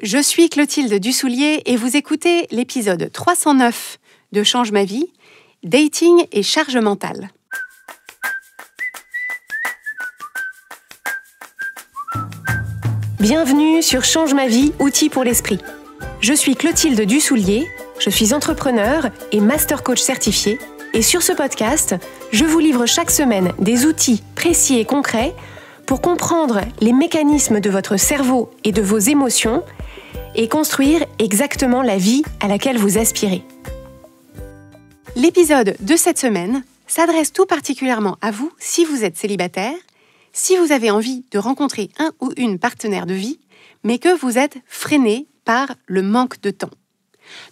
Je suis Clotilde Dussoulier et vous écoutez l'épisode 309 de Change ma vie, dating et charge mentale. Bienvenue sur Change ma vie, outils pour l'esprit. Je suis Clotilde Dussoulier, je suis entrepreneur et master coach certifié et sur ce podcast, je vous livre chaque semaine des outils précis et concrets pour comprendre les mécanismes de votre cerveau et de vos émotions et construire exactement la vie à laquelle vous aspirez. L'épisode de cette semaine s'adresse tout particulièrement à vous si vous êtes célibataire, si vous avez envie de rencontrer un ou une partenaire de vie, mais que vous êtes freiné par le manque de temps.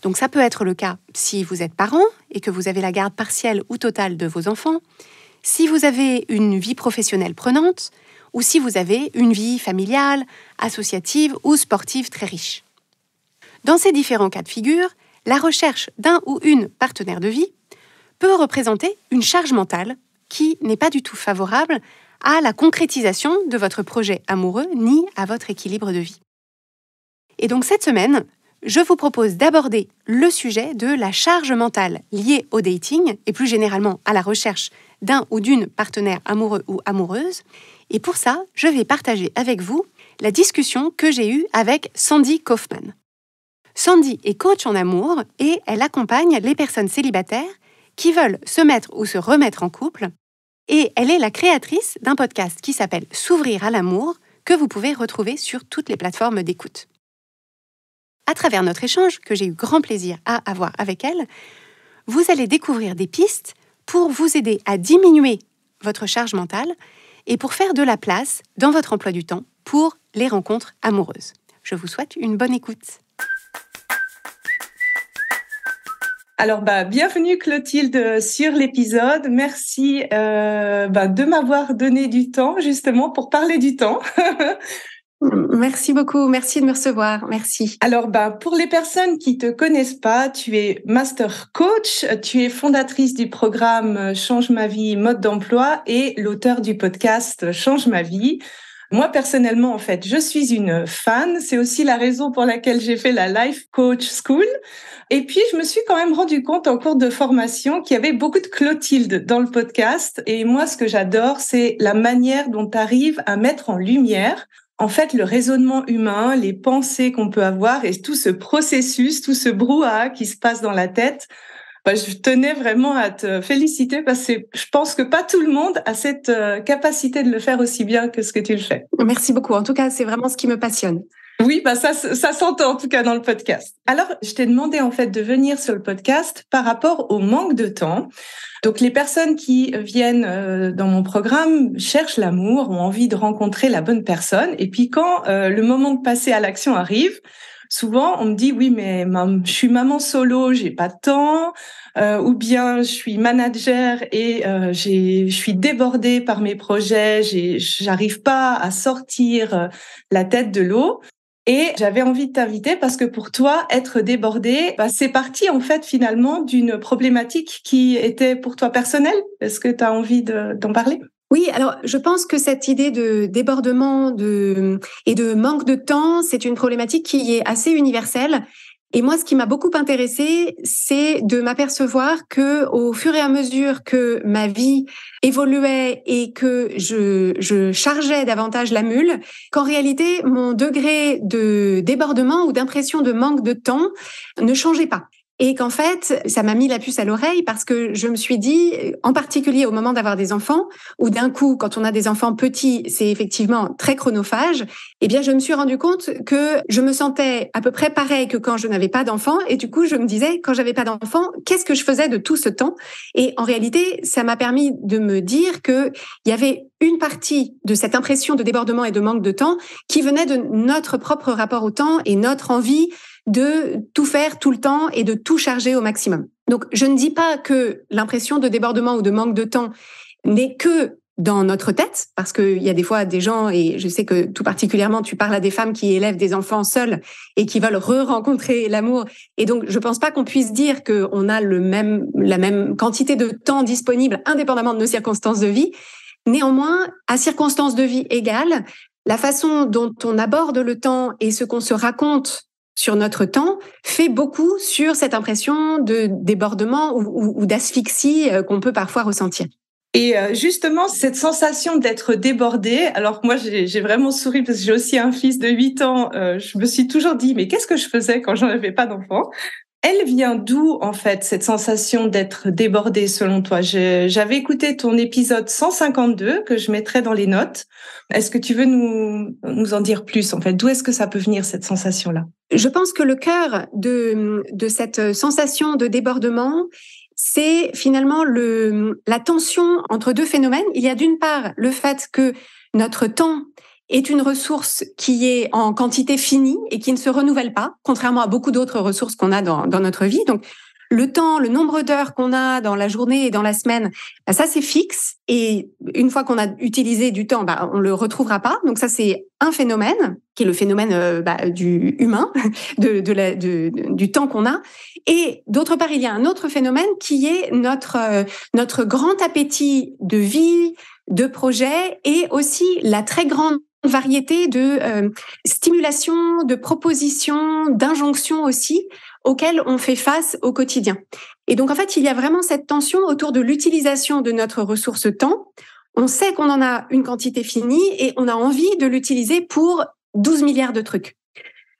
Donc ça peut être le cas si vous êtes parent et que vous avez la garde partielle ou totale de vos enfants, si vous avez une vie professionnelle prenante, ou si vous avez une vie familiale, associative ou sportive très riche. Dans ces différents cas de figure, la recherche d'un ou une partenaire de vie peut représenter une charge mentale qui n'est pas du tout favorable à la concrétisation de votre projet amoureux ni à votre équilibre de vie. Et donc cette semaine, je vous propose d'aborder le sujet de la charge mentale liée au dating et plus généralement à la recherche d'un ou d'une partenaire amoureux ou amoureuse. Et pour ça, je vais partager avec vous la discussion que j'ai eue avec Sandy Kaufman. Sandy est coach en amour et elle accompagne les personnes célibataires qui veulent se mettre ou se remettre en couple. Et elle est la créatrice d'un podcast qui s'appelle « S'ouvrir à l'amour » que vous pouvez retrouver sur toutes les plateformes d'écoute. À travers notre échange, que j'ai eu grand plaisir à avoir avec elle, vous allez découvrir des pistes pour vous aider à diminuer votre charge mentale et pour faire de la place dans votre emploi du temps pour les rencontres amoureuses. Je vous souhaite une bonne écoute. Alors, bienvenue Clotilde sur l'épisode. Merci de m'avoir donné du temps justement pour parler du temps. Merci beaucoup, merci de me recevoir, merci. Alors, pour les personnes qui te connaissent pas, tu es master coach, tu es fondatrice du programme Change ma vie, mode d'emploi et l'auteur du podcast Change ma vie. Moi, personnellement, en fait, je suis une fan. C'est aussi la raison pour laquelle j'ai fait la Life Coach School. Et puis, je me suis quand même rendu compte en cours de formation qu'il y avait beaucoup de Clotilde dans le podcast. Et moi, ce que j'adore, c'est la manière dont tu arrives à mettre en lumière en fait, le raisonnement humain, les pensées qu'on peut avoir et tout ce processus, tout ce brouhaha qui se passe dans la tête, je tenais vraiment à te féliciter parce que je pense que pas tout le monde a cette capacité de le faire aussi bien que ce que tu le fais. Merci beaucoup. En tout cas, c'est vraiment ce qui me passionne. Oui, ça s'entend en tout cas dans le podcast. Alors, je t'ai demandé en fait de venir sur le podcast par rapport au manque de temps. Donc, les personnes qui viennent dans mon programme cherchent l'amour, ont envie de rencontrer la bonne personne. Et puis, quand le moment de passer à l'action arrive, souvent on me dit oui, mais je suis maman solo, j'ai pas de temps, ou bien je suis manager et je suis débordée par mes projets, j'arrive pas à sortir la tête de l'eau. Et j'avais envie de t'inviter parce que pour toi, être débordé, c'est parti en fait finalement d'une problématique qui était pour toi personnelle. Est-ce que tu as envie d'en parler ? Oui, alors je pense que cette idée de débordement et de manque de temps, c'est une problématique qui est assez universelle. Et moi, ce qui m'a beaucoup intéressée, c'est de m'apercevoir que, au fur et à mesure que ma vie évoluait et que je chargeais davantage la mule, qu'en réalité, mon degré de débordement ou d'impression de manque de temps ne changeait pas. Et qu'en fait, ça m'a mis la puce à l'oreille parce que je me suis dit, en particulier au moment d'avoir des enfants, ou d'un coup, quand on a des enfants petits, c'est effectivement très chronophage, eh bien, je me suis rendu compte que je me sentais à peu près pareil que quand je n'avais pas d'enfants. Et du coup, je me disais, quand j'avais pas d'enfants, qu'est-ce que je faisais de tout ce temps? Et en réalité, ça m'a permis de me dire qu'il y avait une partie de cette impression de débordement et de manque de temps qui venait de notre propre rapport au temps et notre envie de tout faire tout le temps et de tout charger au maximum. Donc, je ne dis pas que l'impression de débordement ou de manque de temps n'est que dans notre tête, parce qu'il y a des fois des gens, et je sais que tout particulièrement, tu parles à des femmes qui élèvent des enfants seules et qui veulent re-rencontrer l'amour. Et donc, je pense pas qu'on puisse dire qu'on a la même quantité de temps disponible indépendamment de nos circonstances de vie. Néanmoins, à circonstances de vie égales, la façon dont on aborde le temps et ce qu'on se raconte sur notre temps fait beaucoup sur cette impression de débordement ou d'asphyxie qu'on peut parfois ressentir. Et justement, cette sensation d'être débordée, alors moi j'ai vraiment souri parce que j'ai aussi un fils de 8 ans, je me suis toujours dit mais qu'est-ce que je faisais quand j'en avais pas d'enfant ? Elle vient d'où en fait cette sensation d'être débordée selon toi ? J'avais écouté ton épisode 152 que je mettrai dans les notes. Est-ce que tu veux nous en dire plus en fait ? D'où est-ce que ça peut venir cette sensation-là ? Je pense que le cœur de cette sensation de débordement, c'est finalement la tension entre deux phénomènes. Il y a d'une part le fait que notre temps est une ressource qui est en quantité finie et qui ne se renouvelle pas, contrairement à beaucoup d'autres ressources qu'on a dans notre vie. Donc, le temps, le nombre d'heures qu'on a dans la journée et dans la semaine, ça c'est fixe. Et une fois qu'on a utilisé du temps, on le retrouvera pas. Donc ça c'est un phénomène qui est le phénomène du humain, du temps qu'on a. Et d'autre part, il y a un autre phénomène qui est notre grand appétit de vie, de projet et aussi la très grande variété de stimulations, de propositions, d'injonctions aussi auxquelles on fait face au quotidien. Et donc, en fait, il y a vraiment cette tension autour de l'utilisation de notre ressource temps. On sait qu'on en a une quantité finie et on a envie de l'utiliser pour 12 milliards de trucs.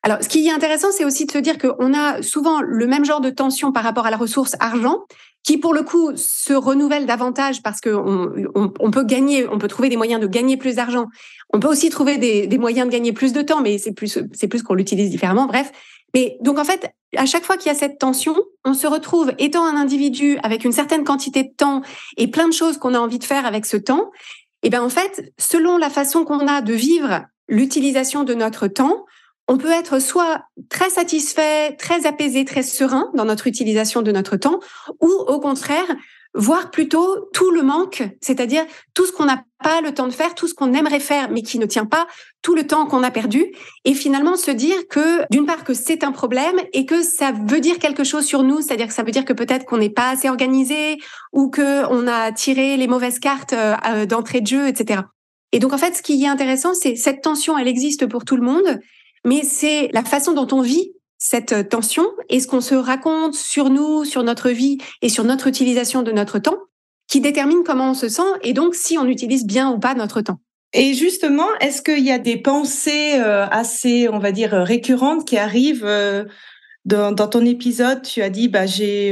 Alors, ce qui est intéressant, c'est aussi de se dire qu'on a souvent le même genre de tension par rapport à la ressource argent, qui pour le coup se renouvelle davantage parce qu'on peut gagner, on peut trouver des moyens de gagner plus d'argent. On peut aussi trouver des moyens de gagner plus de temps, mais c'est plus qu'on l'utilise différemment. Bref. Mais donc en fait, à chaque fois qu'il y a cette tension, on se retrouve étant un individu avec une certaine quantité de temps et plein de choses qu'on a envie de faire avec ce temps. Et bien en fait, selon la façon qu'on a de vivre l'utilisation de notre temps, on peut être soit très satisfait, très apaisé, très serein dans notre utilisation de notre temps, ou au contraire, voir plutôt tout le manque, c'est-à-dire tout ce qu'on n'a pas le temps de faire, tout ce qu'on aimerait faire mais qui ne tient pas, tout le temps qu'on a perdu, et finalement se dire que d'une part que c'est un problème et que ça veut dire quelque chose sur nous, c'est-à-dire que ça veut dire que peut-être qu'on n'est pas assez organisé ou qu'on a tiré les mauvaises cartes d'entrée de jeu, etc. Et donc en fait, ce qui est intéressant, c'est cette tension, elle existe pour tout le monde, mais c'est la façon dont on vit cette tension et ce qu'on se raconte sur nous, sur notre vie et sur notre utilisation de notre temps qui détermine comment on se sent et donc si on utilise bien ou pas notre temps. Et justement, est-ce qu'il y a des pensées assez, on va dire, récurrentes qui arrivent dans ton épisode? Tu as dit,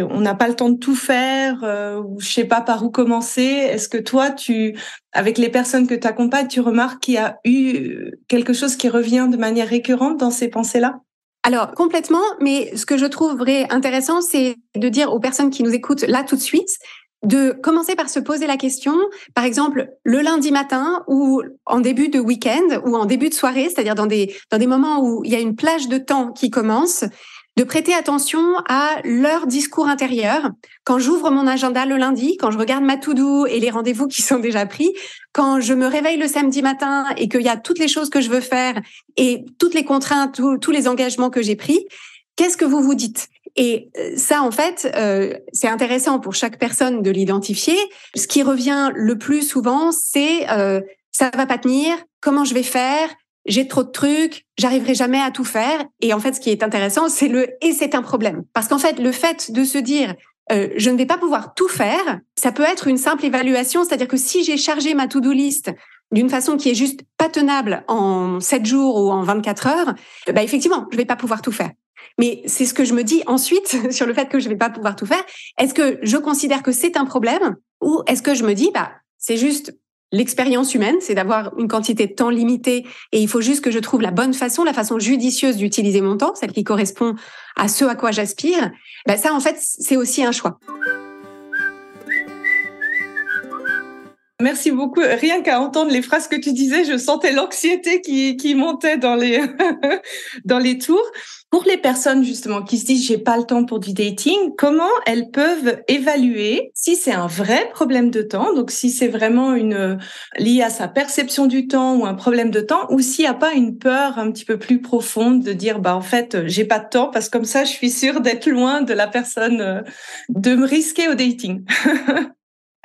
on n'a pas le temps de tout faire, ou je sais pas par où commencer. Est-ce que toi, avec les personnes que tu accompagnes, tu remarques qu'il y a eu quelque chose qui revient de manière récurrente dans ces pensées-là? Alors, complètement, mais ce que je trouverais intéressant, c'est de dire aux personnes qui nous écoutent là tout de suite, de commencer par se poser la question, par exemple, le lundi matin ou en début de week-end ou en début de soirée, c'est-à-dire dans des moments où il y a une plage de temps qui commence, de prêter attention à leur discours intérieur. Quand j'ouvre mon agenda le lundi, quand je regarde ma to-do et les rendez-vous qui sont déjà pris, quand je me réveille le samedi matin et qu'il y a toutes les choses que je veux faire et toutes les contraintes, tous les engagements que j'ai pris, qu'est-ce que vous vous dites ? Et ça, en fait, c'est intéressant pour chaque personne de l'identifier. Ce qui revient le plus souvent, c'est ça va pas tenir, comment je vais faire ? J'ai trop de trucs, j'arriverai jamais à tout faire. Et en fait, ce qui est intéressant, c'est et c'est un problème. Parce qu'en fait, le fait de se dire je ne vais pas pouvoir tout faire, ça peut être une simple évaluation. C'est-à-dire que si j'ai chargé ma to-do list d'une façon qui est juste pas tenable en 7 jours ou en 24 heures, effectivement, je vais pas pouvoir tout faire. Mais c'est ce que je me dis ensuite sur le fait que je vais pas pouvoir tout faire. Est-ce que je considère que c'est un problème ou est-ce que je me dis c'est juste l'expérience humaine, c'est d'avoir une quantité de temps limitée et il faut juste que je trouve la bonne façon, la façon judicieuse d'utiliser mon temps, celle qui correspond à ce à quoi j'aspire. Ça, en fait, c'est aussi un choix. Merci beaucoup. Rien qu'à entendre les phrases que tu disais, je sentais l'anxiété qui montait dans les dans les tours. Pour les personnes justement qui se disent j'ai pas le temps pour du dating, comment elles peuvent évaluer si c'est un vrai problème de temps, donc si c'est vraiment lié à sa perception du temps ou un problème de temps, ou s'il n'y a pas une peur un petit peu plus profonde de dire en fait j'ai pas de temps parce que comme ça je suis sûre d'être loin de la personne, de me risquer au dating.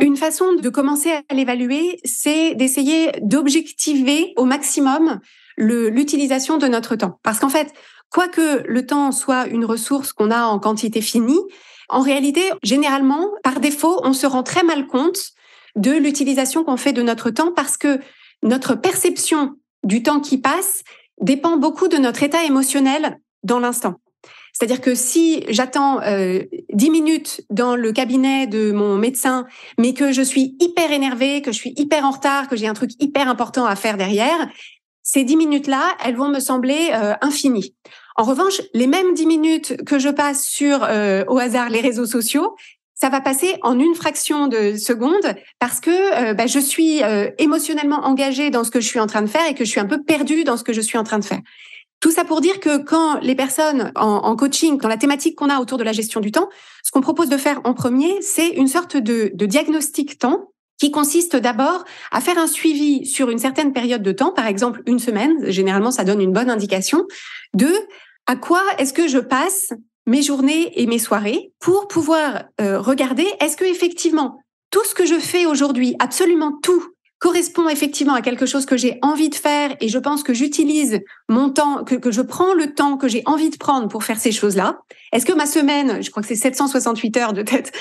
Une façon de commencer à l'évaluer, c'est d'essayer d'objectiver au maximum l'utilisation de notre temps. Parce qu'en fait, quoique le temps soit une ressource qu'on a en quantité finie, en réalité, généralement, par défaut, on se rend très mal compte de l'utilisation qu'on fait de notre temps parce que notre perception du temps qui passe dépend beaucoup de notre état émotionnel dans l'instant. C'est-à-dire que si j'attends 10 minutes dans le cabinet de mon médecin, mais que je suis hyper énervée, que je suis hyper en retard, que j'ai un truc hyper important à faire derrière, ces 10 minutes-là, elles vont me sembler infinies. En revanche, les mêmes 10 minutes que je passe sur, au hasard, les réseaux sociaux, ça va passer en une fraction de seconde parce que je suis émotionnellement engagée dans ce que je suis en train de faire et que je suis un peu perdue dans ce que je suis en train de faire. Tout ça pour dire que quand les personnes en coaching, dans la thématique qu'on a autour de la gestion du temps, ce qu'on propose de faire en premier, c'est une sorte de diagnostic temps qui consiste d'abord à faire un suivi sur une certaine période de temps, par exemple une semaine, généralement ça donne une bonne indication, de à quoi est-ce que je passe mes journées et mes soirées pour pouvoir regarder est-ce que effectivement tout ce que je fais aujourd'hui, absolument tout, correspond effectivement à quelque chose que j'ai envie de faire et je pense que j'utilise mon temps, que je prends le temps que j'ai envie de prendre pour faire ces choses-là. Est-ce que ma semaine, je crois que c'est 768 heures de tête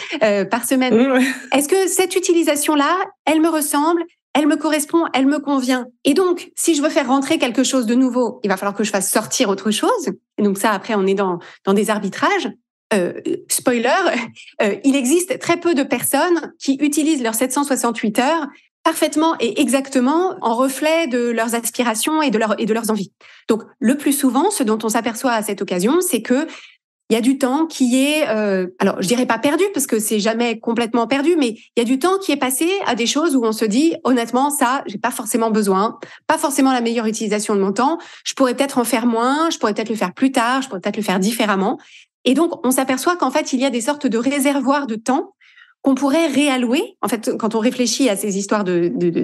par semaine, est-ce que cette utilisation-là, elle me ressemble, elle me correspond, elle me convient? Et donc, si je veux faire rentrer quelque chose de nouveau, il va falloir que je fasse sortir autre chose. Et donc ça, après, on est dans des arbitrages. Spoiler, il existe très peu de personnes qui utilisent leurs 768 heures parfaitement et exactement en reflet de leurs aspirations et de leurs envies. Donc, le plus souvent, ce dont on s'aperçoit à cette occasion, c'est que il y a du temps qui est, alors je dirais pas perdu parce que c'est jamais complètement perdu, mais il y a du temps qui est passé à des choses où on se dit honnêtement ça, j'ai pas forcément besoin, pas forcément la meilleure utilisation de mon temps. Je pourrais peut-être en faire moins, je pourrais peut-être le faire plus tard, je pourrais peut-être le faire différemment. Et donc on s'aperçoit qu'en fait il y a des sortes de réservoirs de temps qu'on pourrait réallouer. En fait, quand on réfléchit à ces histoires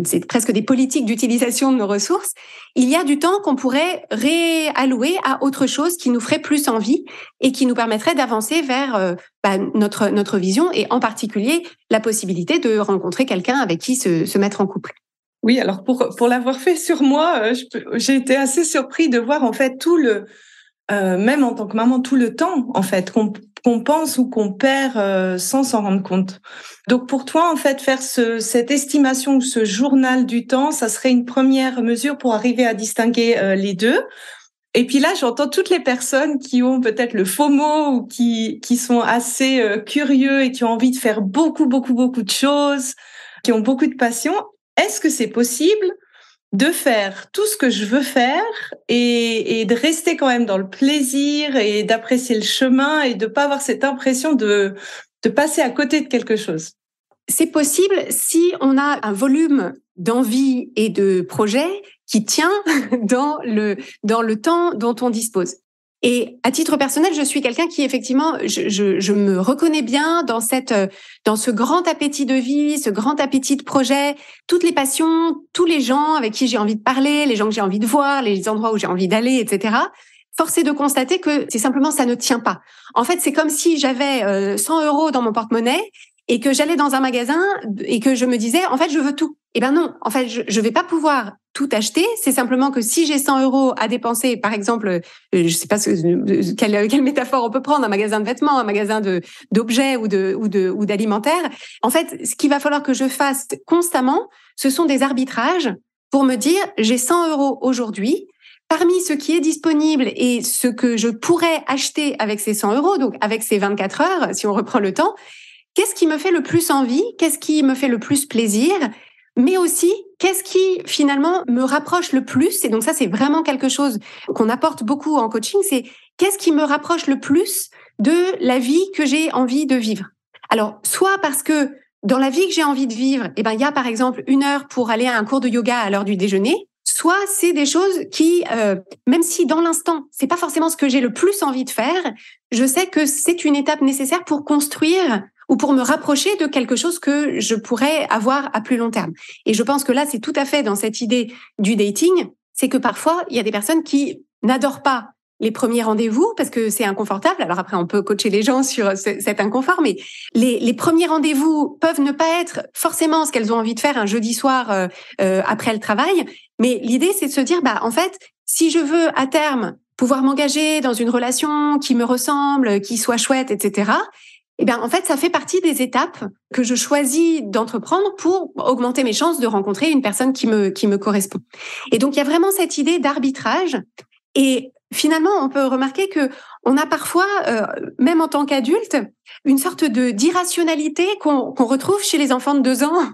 c'est presque des politiques d'utilisation de nos ressources, il y a du temps qu'on pourrait réallouer à autre chose qui nous ferait plus envie et qui nous permettrait d'avancer vers notre vision et en particulier la possibilité de rencontrer quelqu'un avec qui se mettre en couple. Oui, alors pour l'avoir fait sur moi, j'ai été assez surpris de voir en fait tout le même en tant que maman, tout le temps, en fait, qu'on pense ou qu'on perd sans s'en rendre compte. Donc, pour toi, en fait, faire cette estimation ou ce journal du temps, ça serait une première mesure pour arriver à distinguer les deux. Et puis là, j'entends toutes les personnes qui ont peut-être le FOMO ou qui sont assez curieux et qui ont envie de faire beaucoup de choses, qui ont beaucoup de passion. Est-ce que c'est possible de faire tout ce que je veux faire et de rester quand même dans le plaisir et d'apprécier le chemin et de pas avoir cette impression de passer à côté de quelque chose? C'est possible si on a un volume d'envie et de projet qui tient dans le temps dont on dispose. Et à titre personnel, je suis quelqu'un qui effectivement, je me reconnais bien dans ce grand appétit de vie, ce grand appétit de projet, toutes les passions, tous les gens avec qui j'ai envie de parler, les gens que j'ai envie de voir, les endroits où j'ai envie d'aller, etc. Force est de constater que c'est simplement ça ne tient pas. En fait, c'est comme si j'avais 100 € dans mon porte-monnaie et que j'allais dans un magasin et que je me disais, en fait, je veux tout. Eh ben non, en fait, je vais pas pouvoir tout acheter. C'est simplement que si j'ai 100 € à dépenser, par exemple, je sais pas quelle métaphore on peut prendre, un magasin de vêtements, un magasin d'objets ou d'alimentaire. En fait, ce qu'il va falloir que je fasse constamment, ce sont des arbitrages pour me dire, j'ai 100 € aujourd'hui. Parmi ce qui est disponible et ce que je pourrais acheter avec ces 100 €, donc avec ces 24 heures, si on reprend le temps, qu'est-ce qui me fait le plus envie? Qu'est-ce qui me fait le plus plaisir? Mais aussi, qu'est-ce qui finalement me rapproche le plus? Et donc ça, c'est vraiment quelque chose qu'on apporte beaucoup en coaching, c'est qu'est-ce qui me rapproche le plus de la vie que j'ai envie de vivre? Alors, soit parce que dans la vie que j'ai envie de vivre, il y a par exemple 1 heure pour aller à un cours de yoga à l'heure du déjeuner, soit c'est des choses qui, même si dans l'instant, c'est pas forcément ce que j'ai le plus envie de faire, je sais que c'est une étape nécessaire pour construire ou pour me rapprocher de quelque chose que je pourrais avoir à plus long terme. Et je pense que là, c'est tout à fait dans cette idée du dating, c'est que parfois, il y a des personnes qui n'adorent pas les premiers rendez-vous, parce que c'est inconfortable. Alors après, on peut coacher les gens sur cet inconfort, mais les premiers rendez-vous peuvent ne pas être forcément ce qu'elles ont envie de faire un jeudi soir après le travail. Mais l'idée, c'est de se dire, en fait, si je veux à terme pouvoir m'engager dans une relation qui me ressemble, qui soit chouette, etc., en fait, ça fait partie des étapes que je choisis d'entreprendre pour augmenter mes chances de rencontrer une personne qui me correspond. Et donc, il y a vraiment cette idée d'arbitrage. Et finalement, on peut remarquer que on a parfois, même en tant qu'adulte, une sorte d'irrationalité qu'on retrouve chez les enfants de 2 ans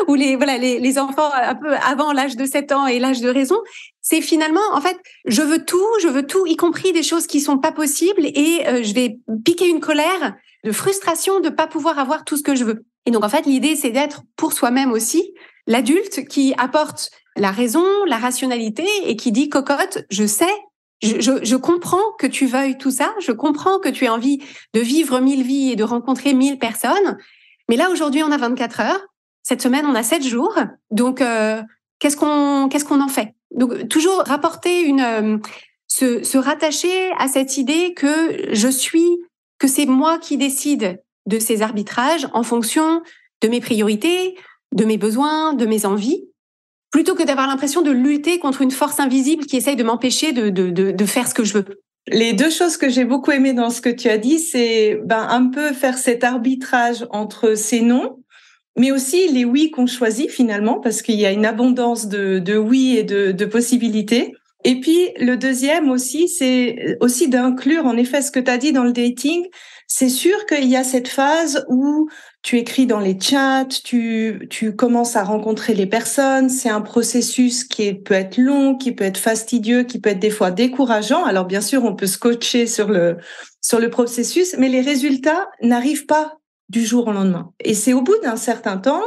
ou les enfants un peu avant l'âge de 7 ans et l'âge de raison. C'est finalement, en fait, je veux tout, y compris des choses qui sont pas possibles, et je vais piquer une colère de frustration de pas pouvoir avoir tout ce que je veux. Et donc, en fait, l'idée, c'est d'être pour soi-même aussi l'adulte qui apporte la raison, la rationalité, et qui dit, cocotte, je sais, je comprends que tu veuilles tout ça, je comprends que tu aies envie de vivre 1000 vies et de rencontrer 1000 personnes, mais là, aujourd'hui, on a 24 heures, cette semaine, on a 7 jours, donc qu'est-ce qu'on en fait? Donc, toujours rapporter se rattacher à cette idée que c'est moi qui décide de ces arbitrages en fonction de mes priorités, de mes besoins, de mes envies, plutôt que d'avoir l'impression de lutter contre une force invisible qui essaye de m'empêcher de faire ce que je veux. Les 2 choses que j'ai beaucoup aimées dans ce que tu as dit, c'est un peu faire cet arbitrage entre ces non, mais aussi les oui qu'on choisit finalement, parce qu'il y a une abondance de oui et de possibilités. Et puis, le deuxième aussi, c'est aussi d'inclure, en effet, ce que tu as dit dans le dating. C'est sûr qu'il y a cette phase où tu écris dans les chats, tu commences à rencontrer les personnes. C'est un processus qui peut être long, qui peut être fastidieux, qui peut être des fois décourageant. Alors, bien sûr, on peut se coacher sur le processus, mais les résultats n'arrivent pas du jour au lendemain. Et c'est au bout d'un certain temps,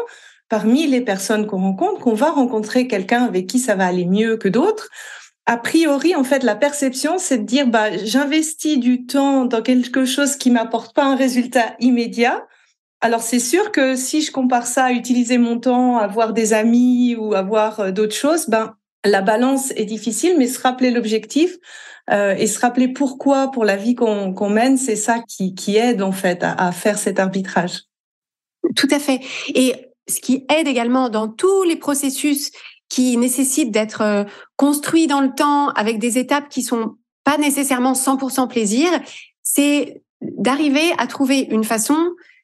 parmi les personnes qu'on rencontre, qu'on va rencontrer quelqu'un avec qui ça va aller mieux que d'autres. A priori, en fait, la perception, c'est de dire, j'investis du temps dans quelque chose qui m'apporte pas un résultat immédiat. Alors, c'est sûr que si je compare ça à utiliser mon temps, à voir des amis ou à voir d'autres choses, la balance est difficile, mais se rappeler l'objectif et se rappeler pourquoi, pour la vie qu'on mène, c'est ça qui aide, en fait, à faire cet arbitrage. Tout à fait. Et ce qui aide également dans tous les processus qui nécessitent d'être construits dans le temps avec des étapes qui sont pas nécessairement 100% plaisir, c'est d'arriver à trouver une façon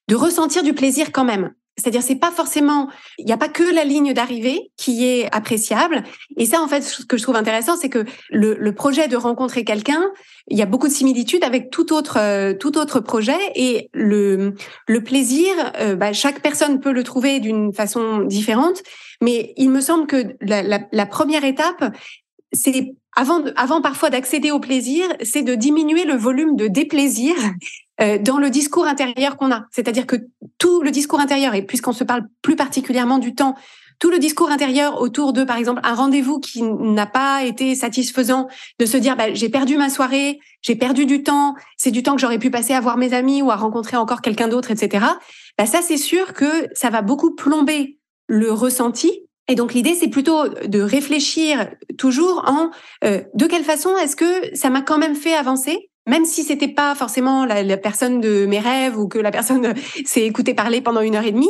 de ressentir du plaisir quand même. C'est-à-dire, c'est pas forcément, il n'y a pas que la ligne d'arrivée qui est appréciable. Et ça, en fait, ce que je trouve intéressant, c'est que le projet de rencontrer quelqu'un, il y a beaucoup de similitudes avec tout autre projet, et le plaisir, chaque personne peut le trouver d'une façon différente. Mais il me semble que la première étape, c'est avant parfois d'accéder au plaisir, c'est de diminuer le volume de déplaisir dans le discours intérieur qu'on a. C'est-à-dire que tout le discours intérieur, et puisqu'on se parle plus particulièrement du temps, tout le discours intérieur autour de, par exemple, un rendez-vous qui n'a pas été satisfaisant, de se dire, j'ai perdu ma soirée, j'ai perdu du temps, c'est du temps que j'aurais pu passer à voir mes amis ou à rencontrer encore quelqu'un d'autre, etc. Ça, c'est sûr que ça va beaucoup plomber le ressenti. Et donc, l'idée, c'est plutôt de réfléchir toujours de quelle façon est-ce que ça m'a quand même fait avancer, même si c'était pas forcément la personne de mes rêves ou que la personne s'est écoutée parler pendant 1h30.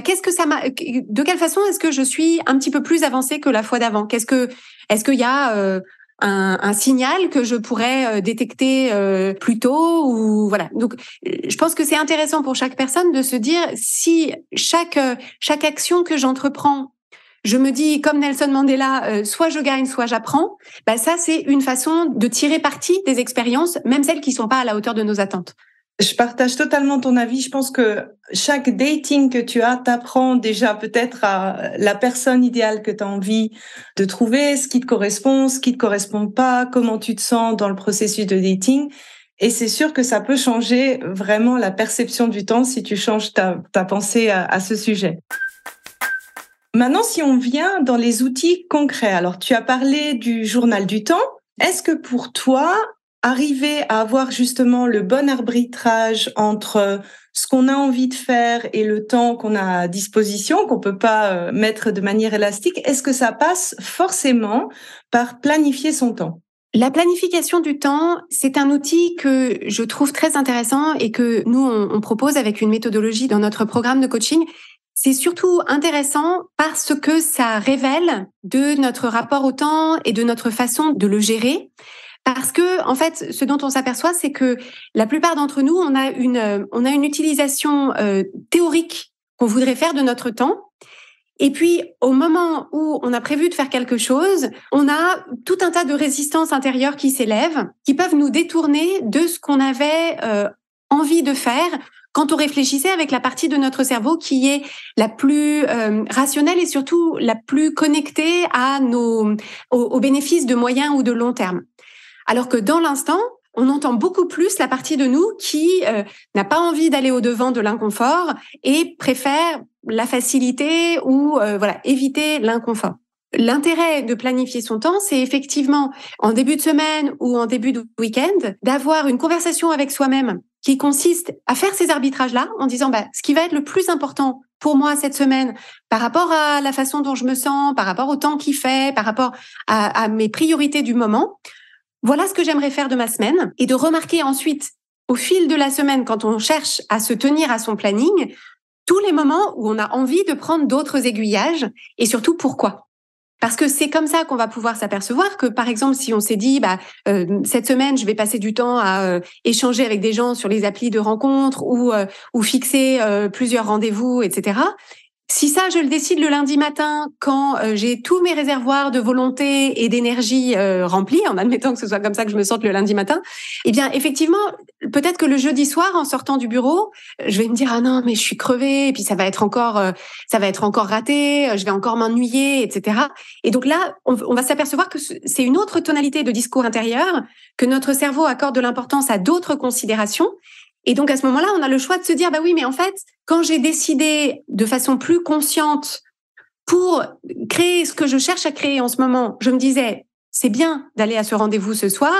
Qu'est-ce que ça m'a, de quelle façon est-ce que je suis un petit peu plus avancée que la fois d'avant? Est-ce qu'il y a un signal que je pourrais détecter plus tôt, ou voilà. Donc, je pense que c'est intéressant pour chaque personne de se dire, si chaque action que j'entreprends, je me dis, comme Nelson Mandela, soit je gagne, soit j'apprends. Ça, c'est une façon de tirer parti des expériences, même celles qui sont pas à la hauteur de nos attentes. Je partage totalement ton avis. Je pense que chaque dating que tu as t'apprend déjà peut-être à la personne idéale que tu as envie de trouver, ce qui te correspond pas, comment tu te sens dans le processus de dating. Et c'est sûr que ça peut changer vraiment la perception du temps si tu changes ta pensée à ce sujet. Maintenant, si on vient dans les outils concrets, alors tu as parlé du journal du temps. Est-ce que pour toi, arriver à avoir justement le bon arbitrage entre ce qu'on a envie de faire et le temps qu'on a à disposition, qu'on peut pas mettre de manière élastique, est-ce que ça passe forcément par planifier son temps? La planification du temps, c'est un outil que je trouve très intéressant et que nous, on propose avec une méthodologie dans notre programme de coaching. C'est surtout intéressant parce que ça révèle de notre rapport au temps et de notre façon de le gérer. Parce que, en fait, ce dont on s'aperçoit, c'est que la plupart d'entre nous, on a une utilisation théorique qu'on voudrait faire de notre temps. Et puis, au moment où on a prévu de faire quelque chose, on a tout un tas de résistances intérieures qui s'élèvent, qui peuvent nous détourner de ce qu'on avait envie de faire quand on réfléchissait avec la partie de notre cerveau qui est la plus rationnelle et surtout la plus connectée aux bénéfices de moyen ou de long terme. Alors que dans l'instant, on entend beaucoup plus la partie de nous qui n'a pas envie d'aller au-devant de l'inconfort et préfère la facilité ou éviter l'inconfort. L'intérêt de planifier son temps, c'est effectivement en début de semaine ou en début de week-end, d'avoir une conversation avec soi-même qui consiste à faire ces arbitrages-là en disant ce qui va être le plus important pour moi cette semaine par rapport à la façon dont je me sens, par rapport au temps qu'il fait, par rapport à mes priorités du moment. Voilà ce que j'aimerais faire de ma semaine et de remarquer ensuite, au fil de la semaine, quand on cherche à se tenir à son planning, tous les moments où on a envie de prendre d'autres aiguillages et surtout pourquoi. Parce que c'est comme ça qu'on va pouvoir s'apercevoir que, par exemple, si on s'est dit cette semaine, je vais passer du temps à échanger avec des gens sur les applis de rencontres ou fixer plusieurs rendez-vous, etc. Si ça, je le décide le lundi matin, quand j'ai tous mes réservoirs de volonté et d'énergie remplis, en admettant que ce soit comme ça que je me sente le lundi matin, eh bien, effectivement, peut-être que le jeudi soir, en sortant du bureau, je vais me dire ah non, mais je suis crevée, et puis ça va être encore raté, je vais encore m'ennuyer, etc. Et donc là, on va s'apercevoir que c'est une autre tonalité de discours intérieur, que notre cerveau accorde de l'importance à d'autres considérations. Et donc, à ce moment-là, on a le choix de se dire, oui, mais en fait, quand j'ai décidé de façon plus consciente pour créer ce que je cherche à créer en ce moment, je me disais, c'est bien d'aller à ce rendez-vous ce soir.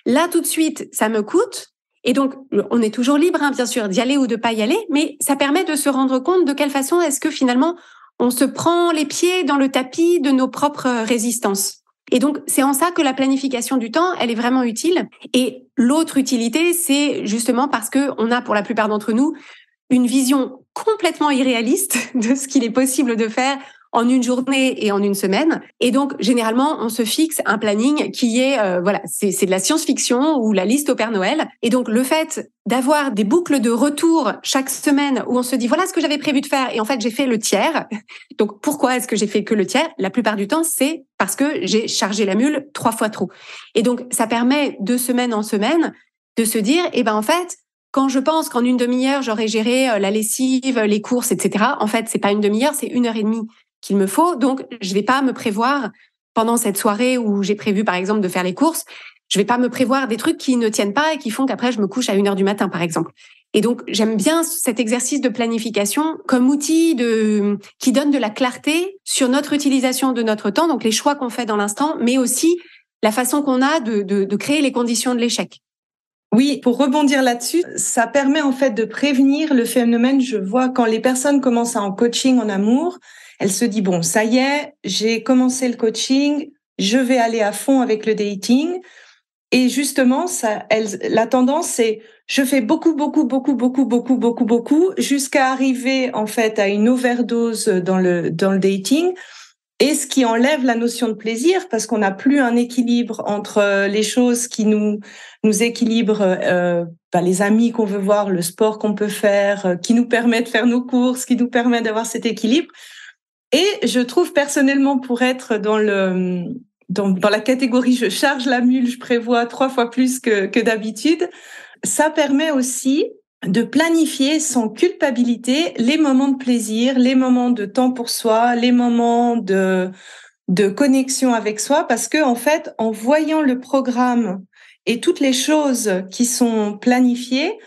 Là, tout de suite, ça me coûte. Et donc, on est toujours libre, bien sûr, d'y aller ou de pas y aller, mais ça permet de se rendre compte de quelle façon est-ce que finalement, on se prend les pieds dans le tapis de nos propres résistances. Et donc, c'est en ça que la planification du temps, elle est vraiment utile. Et l'autre utilité, c'est justement parce que on a, pour la plupart d'entre nous, une vision complètement irréaliste de ce qu'il est possible de faire en une journée et en une semaine. Et donc, généralement, on se fixe un planning qui est, c'est de la science-fiction ou la liste au Père Noël. Et donc, le fait d'avoir des boucles de retour chaque semaine où on se dit, voilà ce que j'avais prévu de faire. Et en fait, j'ai fait le tiers. Donc, pourquoi est-ce que j'ai fait que le tiers? La plupart du temps, c'est parce que j'ai chargé la mule 3 fois trop. Et donc, ça permet de semaine en semaine de se dire, en fait, quand je pense qu'en une demi-heure, j'aurais géré la lessive, les courses, etc., en fait, c'est pas une demi-heure, c'est 1h30 qu'il me faut. Donc, je vais pas me prévoir pendant cette soirée où j'ai prévu, par exemple, de faire les courses. Je vais pas me prévoir des trucs qui ne tiennent pas et qui font qu'après, je me couche à 1h du matin, par exemple. Et donc, j'aime bien cet exercice de planification comme outil qui donne de la clarté sur notre utilisation de notre temps, donc les choix qu'on fait dans l'instant, mais aussi la façon qu'on a de créer les conditions de l'échec. Oui, pour rebondir là-dessus, ça permet en fait de prévenir le phénomène. Je vois quand les personnes commencent en coaching en amour, elles se disent bon, ça y est, j'ai commencé le coaching, je vais aller à fond avec le dating. Et justement, la tendance c'est je fais beaucoup, jusqu'à arriver en fait à une overdose dans le dating. Et ce qui enlève la notion de plaisir, parce qu'on n'a plus un équilibre entre les choses qui nous équilibrent, les amis qu'on veut voir, le sport qu'on peut faire, qui nous permet de faire nos courses, qui nous permet d'avoir cet équilibre. Et je trouve personnellement, pour être dans la catégorie je charge la mule, je prévois 3 fois plus que d'habitude, ça permet aussi de planifier sans culpabilité les moments de plaisir, les moments de temps pour soi, les moments de connexion avec soi, parce que en fait, en voyant le programme et toutes les choses qui sont planifiées,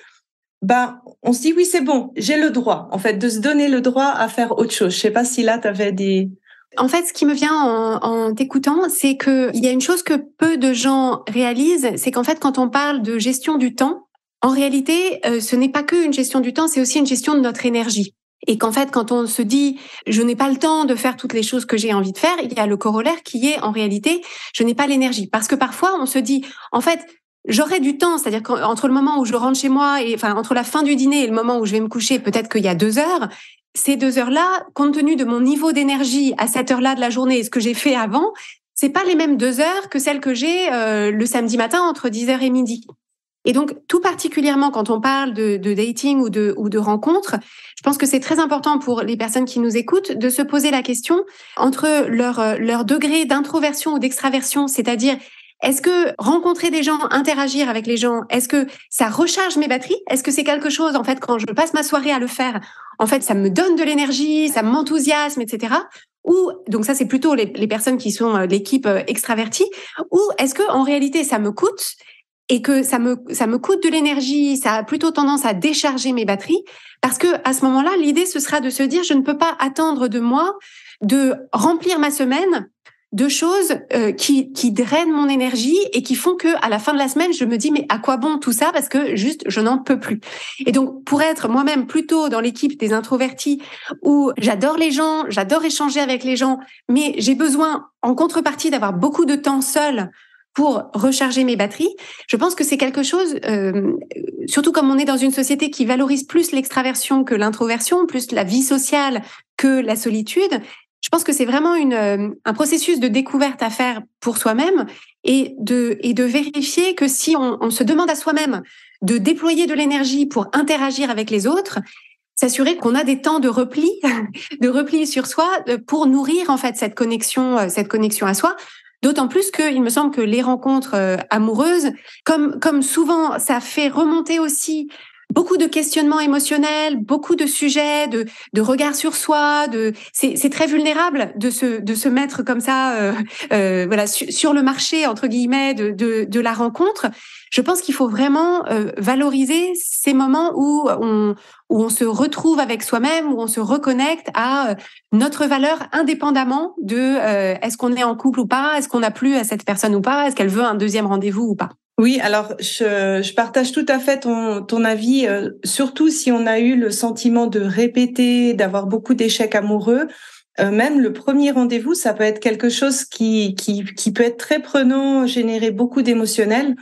on se dit oui, c'est bon, j'ai le droit, en fait, de se donner le droit à faire autre chose. Je sais pas si là, tu avais des... En fait, ce qui me vient en t'écoutant, c'est qu'il y a une chose que peu de gens réalisent, c'est qu'en fait, quand on parle de gestion du temps, en réalité, ce n'est pas qu'une gestion du temps, c'est aussi une gestion de notre énergie. Et qu'en fait, quand on se dit « je n'ai pas le temps de faire toutes les choses que j'ai envie de faire », il y a le corollaire qui est en réalité « je n'ai pas l'énergie ». Parce que parfois, on se dit « en fait, j'aurai du temps », c'est-à-dire qu'entre le moment où je rentre chez moi, entre la fin du dîner et le moment où je vais me coucher, peut-être qu'il y a 2 heures. Ces 2 heures-là, compte tenu de mon niveau d'énergie à cette heure-là de la journée et ce que j'ai fait avant, c'est pas les mêmes 2 heures que celles que j'ai le samedi matin entre 10h et midi. Et donc, tout particulièrement quand on parle de dating ou de rencontres, je pense que c'est très important pour les personnes qui nous écoutent de se poser la question entre leur degré d'introversion ou d'extraversion, c'est-à-dire est-ce que rencontrer des gens, interagir avec les gens, est-ce que ça recharge mes batteries? Est-ce que c'est quelque chose, en fait, quand je passe ma soirée à le faire, en fait, ça me donne de l'énergie, ça m'enthousiasme, etc. Ou, donc ça, c'est plutôt les personnes qui sont l'équipe extravertie. Ou est-ce que, en réalité, ça me coûte et que ça me coûte de l'énergie, ça a plutôt tendance à décharger mes batteries, parce que à ce moment-là, l'idée, ce sera de se dire, je ne peux pas attendre de moi de remplir ma semaine de choses qui drainent mon énergie et qui font que à la fin de la semaine, je me dis mais à quoi bon tout ça, parce que juste je n'en peux plus. Et donc pour être moi-même plutôt dans l'équipe des introvertis où j'adore les gens, j'adore échanger avec les gens, mais j'ai besoin en contrepartie d'avoir beaucoup de temps seul pour recharger mes batteries, je pense que c'est quelque chose, surtout comme on est dans une société qui valorise plus l'extraversion que l'introversion, plus la vie sociale que la solitude. Je pense que c'est vraiment un processus de découverte à faire pour soi-même et de vérifier que si on se demande à soi-même de déployer de l'énergie pour interagir avec les autres, s'assurer qu'on a des temps de repli, de repli sur soi pour nourrir en fait cette connexion à soi. D'autant plus qu'il me semble que les rencontres amoureuses, comme souvent, ça fait remonter aussi beaucoup de questionnements émotionnels, beaucoup de sujets, de regard sur soi. C'est très vulnérable de se mettre comme ça, voilà, sur le marché entre guillemets de la rencontre. Je pense qu'il faut vraiment valoriser ces moments où on se retrouve avec soi-même, où on se reconnecte à notre valeur indépendamment de est-ce qu'on est en couple ou pas, est-ce qu'on a plu à cette personne ou pas, est-ce qu'elle veut un deuxième rendez-vous ou pas. Oui, alors je partage tout à fait ton avis, surtout si on a eu le sentiment de répéter, d'avoir beaucoup d'échecs amoureux. Même le premier rendez-vous, ça peut être quelque chose qui peut être très prenant, générer beaucoup d'émotionnel.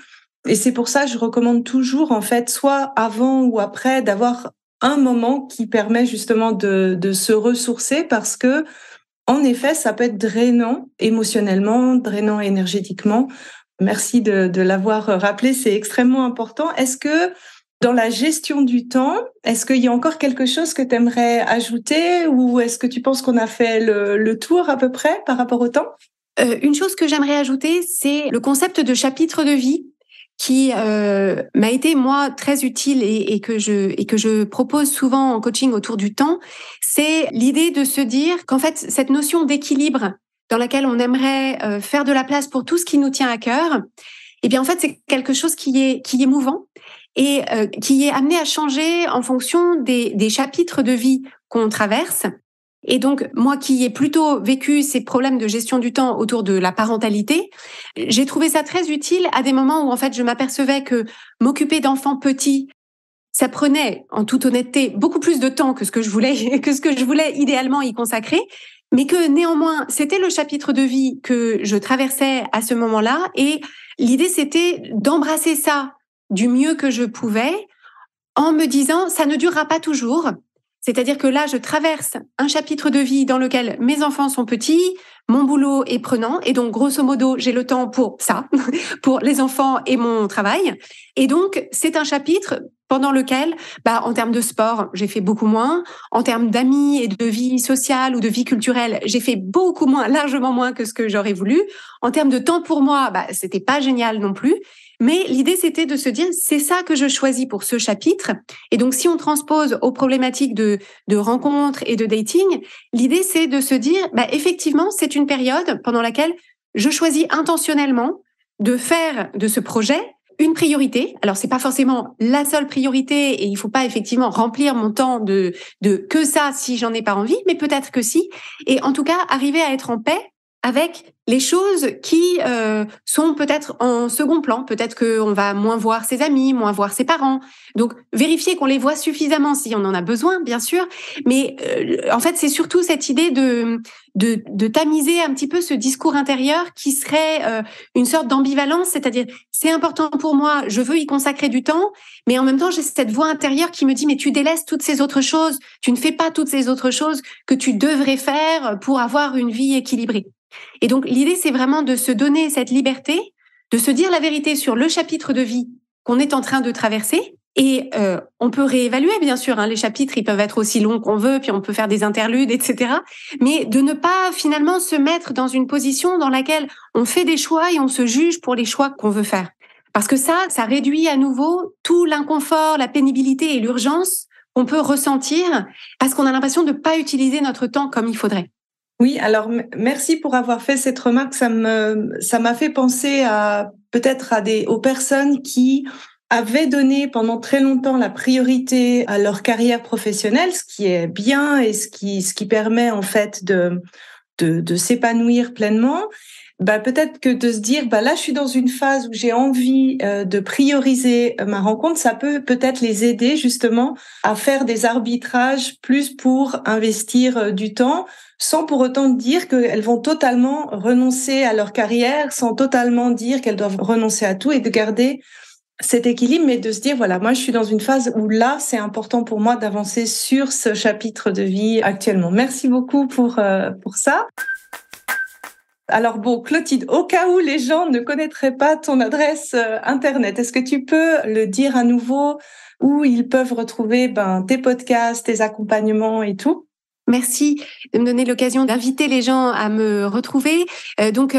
Et c'est pour ça que je recommande toujours, en fait, soit avant ou après, d'avoir un moment qui permet justement de se ressourcer, parce que, en effet, ça peut être drainant émotionnellement, drainant énergétiquement. Merci de l'avoir rappelé, c'est extrêmement important. Est-ce que dans la gestion du temps, est-ce qu'il y a encore quelque chose que tu aimerais ajouter, ou est-ce que tu penses qu'on a fait le tour à peu près par rapport au temps? Une chose que j'aimerais ajouter, c'est le concept de chapitre de vie qui m'a été moi très utile et que je propose souvent en coaching autour du temps. C'est l'idée de se dire qu'en fait cette notion d'équilibre dans laquelle on aimerait faire de la place pour tout ce qui nous tient à cœur, eh bien en fait c'est quelque chose qui est mouvant et qui est amené à changer en fonction des chapitres de vie qu'on traverse. Et donc, moi qui ai plutôt vécu ces problèmes de gestion du temps autour de la parentalité, j'ai trouvé ça très utile à des moments où en fait je m'apercevais que m'occuper d'enfants petits, ça prenait, en toute honnêteté, beaucoup plus de temps que ce que je voulais idéalement y consacrer, mais que néanmoins, c'était le chapitre de vie que je traversais à ce moment-là, et l'idée c'était d'embrasser ça du mieux que je pouvais, en me disant ça ne durera pas toujours. C'est-à-dire que là, je traverse un chapitre de vie dans lequel mes enfants sont petits, mon boulot est prenant, et donc, grosso modo, j'ai le temps pour ça, pour les enfants et mon travail. Et donc, c'est un chapitre pendant lequel, en termes de sport, j'ai fait beaucoup moins. En termes d'amis et de vie sociale ou de vie culturelle, j'ai fait beaucoup moins, largement moins que ce que j'aurais voulu. En termes de temps pour moi, c'était pas génial non plus. Mais l'idée, c'était de se dire, c'est ça que je choisis pour ce chapitre. Et donc, si on transpose aux problématiques de rencontres et de dating, l'idée, c'est de se dire, effectivement, c'est une période pendant laquelle je choisis intentionnellement de faire de ce projet une priorité. Alors, c'est pas forcément la seule priorité et il faut pas effectivement remplir mon temps de que ça si j'en ai pas envie, mais peut-être que si. Et en tout cas, arriver à être en paix avec les choses qui sont peut-être en second plan. Peut-être qu'on va moins voir ses amis, moins voir ses parents. Donc, vérifier qu'on les voit suffisamment si on en a besoin, bien sûr. Mais en fait, c'est surtout cette idée de tamiser un petit peu ce discours intérieur qui serait une sorte d'ambivalence, c'est-à-dire c'est important pour moi, je veux y consacrer du temps, mais en même temps j'ai cette voix intérieure qui me dit mais tu délaisses toutes ces autres choses, tu ne fais pas toutes ces autres choses que tu devrais faire pour avoir une vie équilibrée. Et donc l'idée c'est vraiment de se donner cette liberté, de se dire la vérité sur le chapitre de vie qu'on est en train de traverser. Et on peut réévaluer, bien sûr, les chapitres, ils peuvent être aussi longs qu'on veut, puis on peut faire des interludes, etc. Mais de ne pas finalement se mettre dans une position dans laquelle on fait des choix et on se juge pour les choix qu'on veut faire. Parce que ça réduit à nouveau tout l'inconfort, la pénibilité et l'urgence qu'on peut ressentir parce qu'on a l'impression de ne pas utiliser notre temps comme il faudrait. Oui, alors merci pour avoir fait cette remarque. Ça m'a fait penser peut-être aux personnes qui avaient donné pendant très longtemps la priorité à leur carrière professionnelle, ce qui est bien et ce qui permet en fait de s'épanouir pleinement. Peut-être que de se dire, là, je suis dans une phase où j'ai envie de prioriser ma rencontre, ça peut-être les aider justement à faire des arbitrages plus pour investir du temps, sans pour autant dire qu'elles vont totalement renoncer à leur carrière, sans totalement dire qu'elles doivent renoncer à tout et de garder cet équilibre, mais de se dire, voilà, moi, je suis dans une phase où là, c'est important pour moi d'avancer sur ce chapitre de vie actuellement. Merci beaucoup pour ça. Alors bon, Clotilde, au cas où les gens ne connaîtraient pas ton adresse Internet, est-ce que tu peux le dire à nouveau où ils peuvent retrouver tes podcasts, tes accompagnements et tout ? Merci de me donner l'occasion d'inviter les gens à me retrouver. Donc,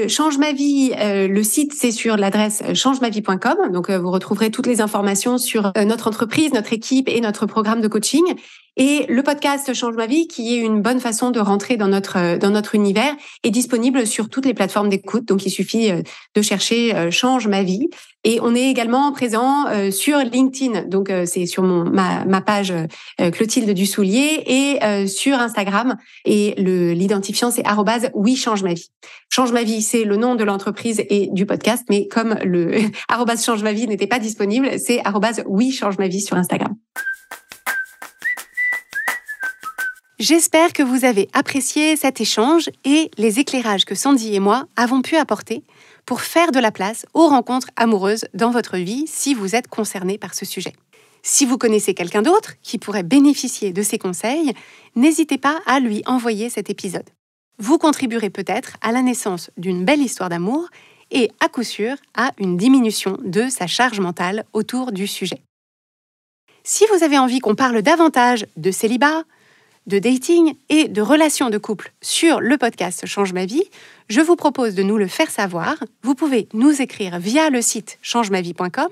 Change ma vie, le site, c'est sur l'adresse changemavie.com. Donc, vous retrouverez toutes les informations sur notre entreprise, notre équipe et notre programme de coaching. Et le podcast Change ma vie, qui est une bonne façon de rentrer dans notre univers, est disponible sur toutes les plateformes d'écoute. Donc, il suffit de chercher Change ma vie. Et on est également présent sur LinkedIn. Donc, c'est sur ma page Clotilde Dussoulier et sur Instagram. Et l'identifiant, c'est @oui change ma vie. Change ma vie, c'est le nom de l'entreprise et du podcast. Mais comme le @change ma vie n'était pas disponible, c'est @oui change ma vie sur Instagram. J'espère que vous avez apprécié cet échange et les éclairages que Sandy et moi avons pu apporter pour faire de la place aux rencontres amoureuses dans votre vie si vous êtes concerné par ce sujet. Si vous connaissez quelqu'un d'autre qui pourrait bénéficier de ces conseils, n'hésitez pas à lui envoyer cet épisode. Vous contribuerez peut-être à la naissance d'une belle histoire d'amour et à coup sûr à une diminution de sa charge mentale autour du sujet. Si vous avez envie qu'on parle davantage de célibat, de dating et de relations de couple sur le podcast Change ma vie, je vous propose de nous le faire savoir. Vous pouvez nous écrire via le site changemavie.com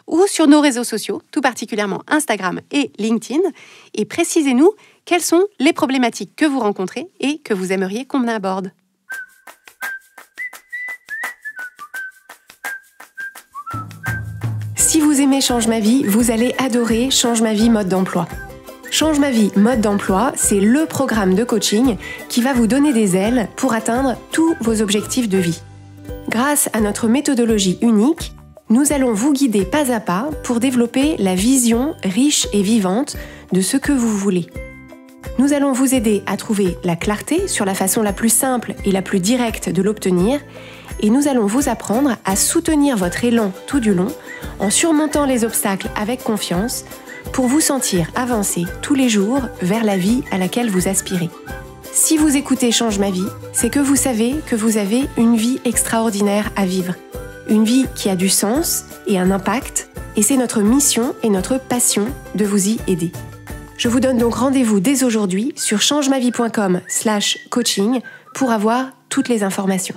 ou sur nos réseaux sociaux, tout particulièrement Instagram et LinkedIn, et précisez-nous quelles sont les problématiques que vous rencontrez et que vous aimeriez qu'on aborde. Si vous aimez Change ma vie, vous allez adorer Change ma vie mode d'emploi. Change ma vie mode d'emploi, c'est le programme de coaching qui va vous donner des ailes pour atteindre tous vos objectifs de vie. Grâce à notre méthodologie unique, nous allons vous guider pas à pas pour développer la vision riche et vivante de ce que vous voulez. Nous allons vous aider à trouver la clarté sur la façon la plus simple et la plus directe de l'obtenir, et nous allons vous apprendre à soutenir votre élan tout du long en surmontant les obstacles avec confiance pour vous sentir avancer tous les jours vers la vie à laquelle vous aspirez. Si vous écoutez Change ma vie, c'est que vous savez que vous avez une vie extraordinaire à vivre. Une vie qui a du sens et un impact, et c'est notre mission et notre passion de vous y aider. Je vous donne donc rendez-vous dès aujourd'hui sur changemavie.com/coaching pour avoir toutes les informations.